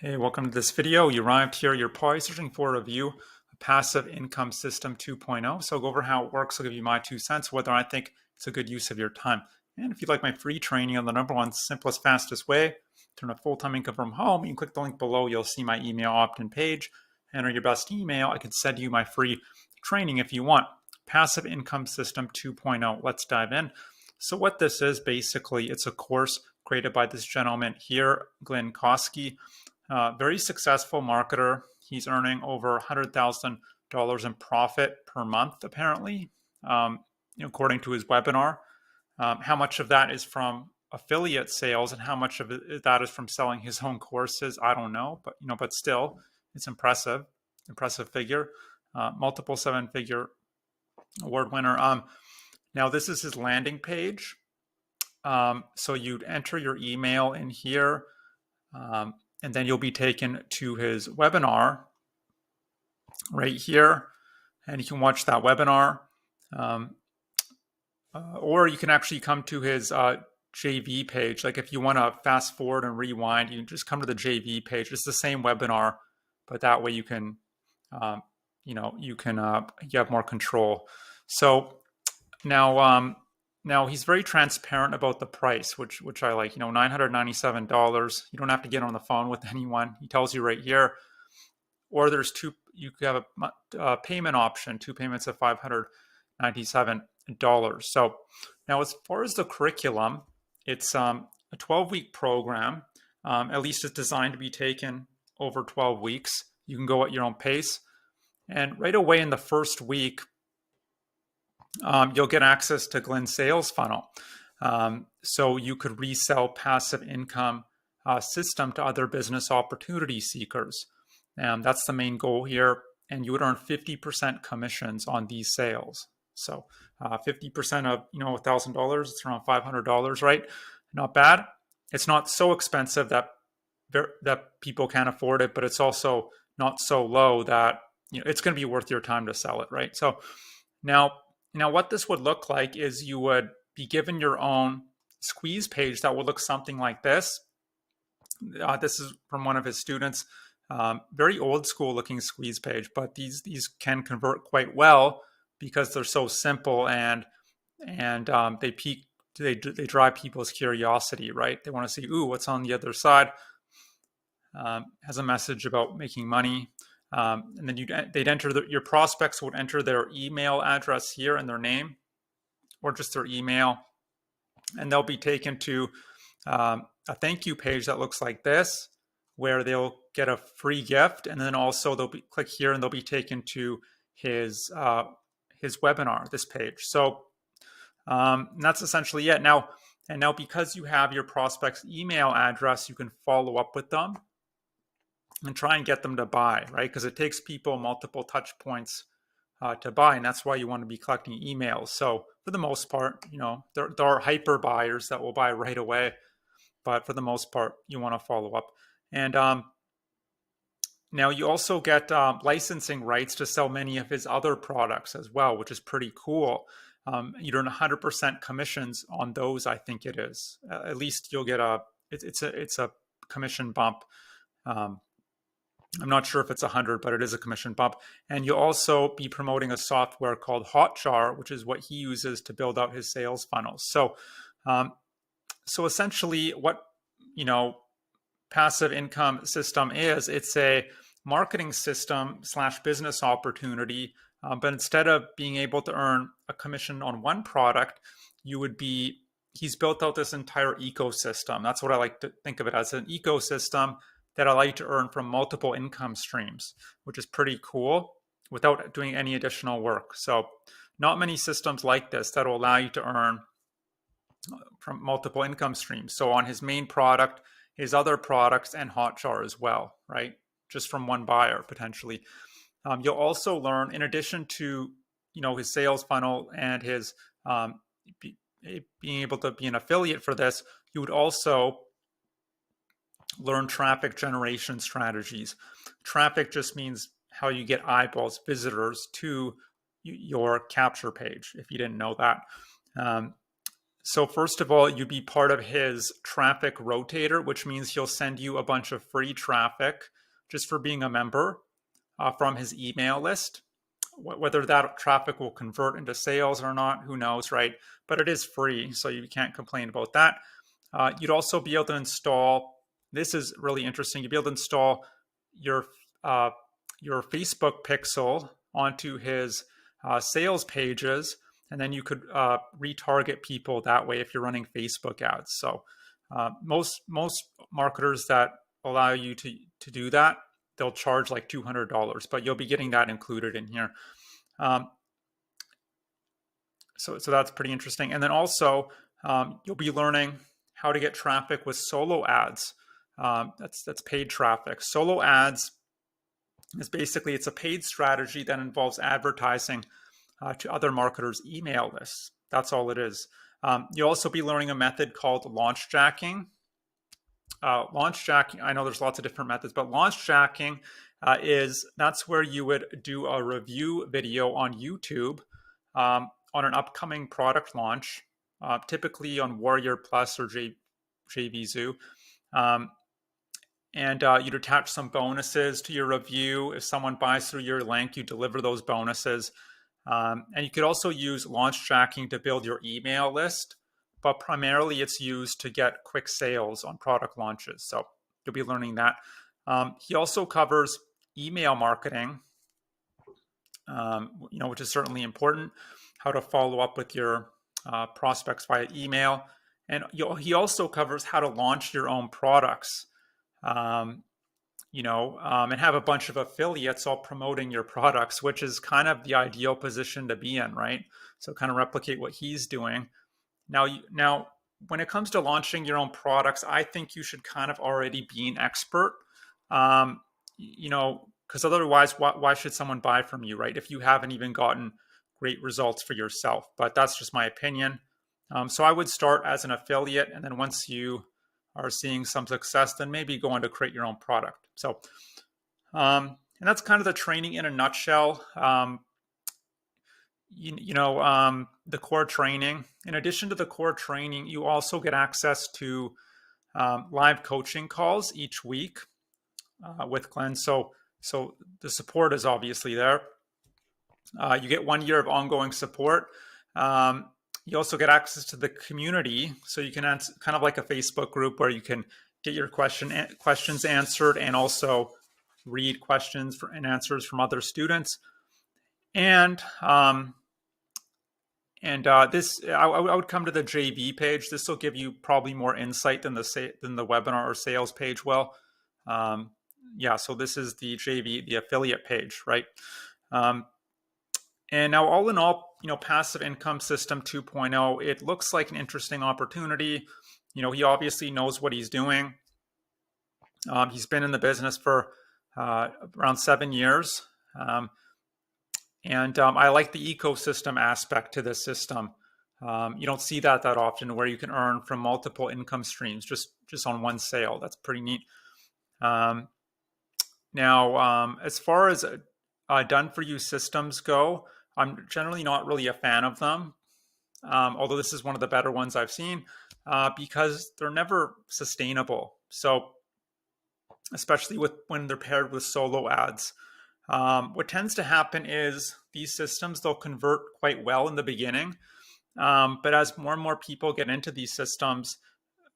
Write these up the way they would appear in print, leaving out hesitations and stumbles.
Hey, welcome to this video. You arrived here. You're probably searching for a review, a passive income system 2.0. So I'll go over how it works. I'll give you my 2 cents, whether I think it's a good use of your time. And if you'd like my free training on the number one simplest, fastest way to earn a full-time income from home, you can click the link below. You'll see my email opt-in page. Enter your best email. I can send you my free training if you want. Passive income system 2.0. Let's dive in. So what this is, basically, it's a course created by this gentleman here, Glenn Kosky. Very successful marketer. He's earning over $100,000 in profit per month, apparently, according to his webinar. How much of that is from affiliate sales and how much of that is from selling his own courses, I don't know. But still, it's impressive figure. Multiple seven-figure award winner. Now, this is his landing page. So you'd enter your email in here. And then you'll be taken to his webinar right here. And you can watch that webinar. Or you can actually come to his JV page. Like if you want to fast forward and rewind, you can just come to the JV page. It's the same webinar, but that way you can, you have more control. So now he's very transparent about the price, which I like. $997. You don't have to get on the phone with anyone. He tells you right here. Or there's two. You have a payment option, 2 payments of $597. So now, as far as the curriculum, it's a 12-week program. At least it's designed to be taken over 12 weeks. You can go at your own pace, and right away in the first week, you'll get access to Glenn's sales funnel. So you could resell passive income system to other business opportunity seekers. That's the main goal here. And you would earn 50% commissions on these sales. So 50% of, $1,000, it's around $500, right? Not bad. It's not so expensive that people can't afford it, but it's also not so low that, it's going to be worth your time to sell it, right? So now what this would look like is you would be given your own squeeze page that would look something like this. This is from one of his students. Very old school looking squeeze page, but these can convert quite well because they're so simple and they drive people's curiosity, right? They want to see, what's on the other side. Has a message about making money. And then they'd enter your prospects would enter their email address here and their name, or just their email, and they'll be taken to a thank you page that looks like this, where they'll get a free gift, and then also click here and they'll be taken to his webinar, this page. So that's essentially it. Now because you have your prospect's email address, you can follow up with them and try and get them to buy, right? Because it takes people multiple touch points to buy, and that's why you want to be collecting emails. So for the most part, there are hyper buyers that will buy right away, but for the most part, you want to follow up. And now you also get licensing rights to sell many of his other products as well, which is pretty cool. You earn 100% commissions on those. I think it is. At least you'll get it's a commission bump. I'm not sure if it's 100, but it is a commission bump. And you'll also be promoting a software called Hotjar, which is what he uses to build out his sales funnels. So, essentially, what passive income system is, it's a marketing system / business opportunity. But instead of being able to earn a commission on one product, he's built out this entire ecosystem. That's what I like to think of it as, an ecosystem that allow you to earn from multiple income streams, which is pretty cool without doing any additional work. So not many systems like this that will allow you to earn from multiple income streams. So on his main product, his other products, and Hotjar as well, right? Just from one buyer potentially. You'll also learn, in addition to his sales funnel and his being able to be an affiliate for this, you would also learn traffic generation strategies. Traffic just means how you get eyeballs, visitors to your capture page, if you didn't know that. So first of all, you'd be part of his traffic rotator, which means he'll send you a bunch of free traffic just for being a member from his email list. Whether that traffic will convert into sales or not, who knows, right? But it is free, so you can't complain about that. You'd also be able to install, this is really interesting, you'd be able to install your, uh, your Facebook pixel onto his sales pages, and then you could retarget people that way if you're running Facebook ads. So most marketers that allow you to do that, they'll charge like $200, but you'll be getting that included in here. So that's pretty interesting. And then also you'll be learning how to get traffic with solo ads. That's paid traffic. Solo ads is basically, it's a paid strategy that involves advertising to other marketers' email lists. That's all it is. You'll also be learning a method called launch jacking. Launch jacking, I know there's lots of different methods, but launch jacking that's where you would do a review video on YouTube on an upcoming product launch, typically on Warrior Plus or JVZoo. And you'd attach some bonuses to your review. If someone buys through your link, you deliver those bonuses. And you could also use launch tracking to build your email list, but primarily it's used to get quick sales on product launches. So you'll be learning that. He also covers email marketing, which is certainly important, how to follow up with your prospects via email. And he also covers how to launch your own products. And have a bunch of affiliates all promoting your products, which is kind of the ideal position to be in, right? So kind of replicate what he's doing. Now, when it comes to launching your own products, I think you should kind of already be an expert, because otherwise, why should someone buy from you, right? If you haven't even gotten great results for yourself. But that's just my opinion. So I would start as an affiliate, and then once you are seeing some success, then maybe go on to create your own product. So, and that's kind of the training in a nutshell. The core training. In addition to the core training, you also get access to live coaching calls each week with Glenn. So the support is obviously there. You get 1 year of ongoing support. You also get access to the community, so you can answer, kind of like a Facebook group where you can get your questions answered and also read questions and answers from other students. And this, I would come to the JV page. This will give you probably more insight than the webinar or sales page will. So this is the JV, the affiliate page, right? And now, all in all, Passive Income System 2.0, it looks like an interesting opportunity. He obviously knows what he's doing. He's been in the business for around 7 years. And I like the ecosystem aspect to this system. You don't see that often, where you can earn from multiple income streams just on one sale. That's pretty neat. Now, as far as done-for-you systems go, I'm generally not really a fan of them, although this is one of the better ones I've seen, because they're never sustainable. So, especially when they're paired with solo ads. What tends to happen is these systems, they'll convert quite well in the beginning, but as more and more people get into these systems,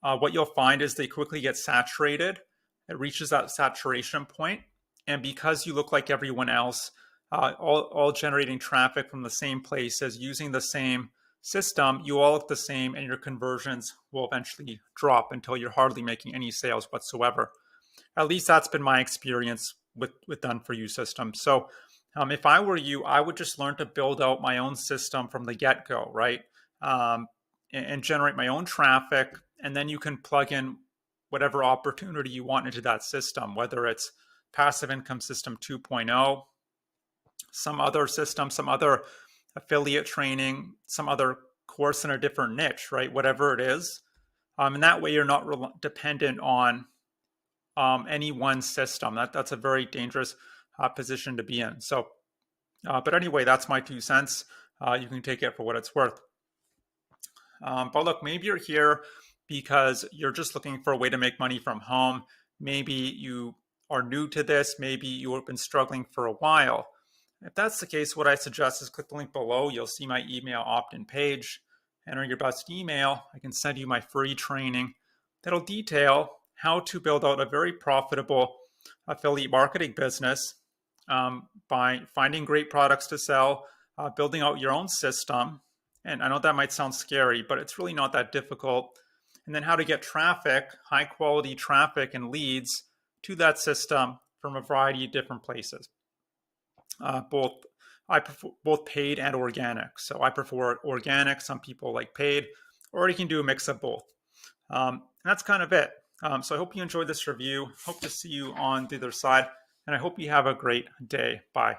what you'll find is they quickly get saturated. It reaches that saturation point, and because you look like everyone else, all generating traffic from the same places, using the same system, you all look the same, and your conversions will eventually drop until you're hardly making any sales whatsoever. At least that's been my experience with done-for-you systems. So if I were you, I would just learn to build out my own system from the get-go, right? And generate my own traffic, and then you can plug in whatever opportunity you want into that system, whether it's Passive Income System 2.0, some other system, some other affiliate training, some other course in a different niche, right? Whatever it is. And that way you're not dependent on any one system. That's a very dangerous position to be in. So, but anyway, that's my 2 cents. You can take it for what it's worth. But look, maybe you're here because you're just looking for a way to make money from home. Maybe you are new to this. Maybe you have been struggling for a while. If that's the case, what I suggest is click the link below. You'll see my email opt-in page. Enter your best email. I can send you my free training that'll detail how to build out a very profitable affiliate marketing business by finding great products to sell, building out your own system. And I know that might sound scary, but it's really not that difficult. And then how to get traffic, high quality traffic and leads to that system from a variety of different places. I prefer both paid and organic. So I prefer organic. Some people like paid, or you can do a mix of both. And that's kind of it. So I hope you enjoyed this review. Hope to see you on the other side, and I hope you have a great day. Bye.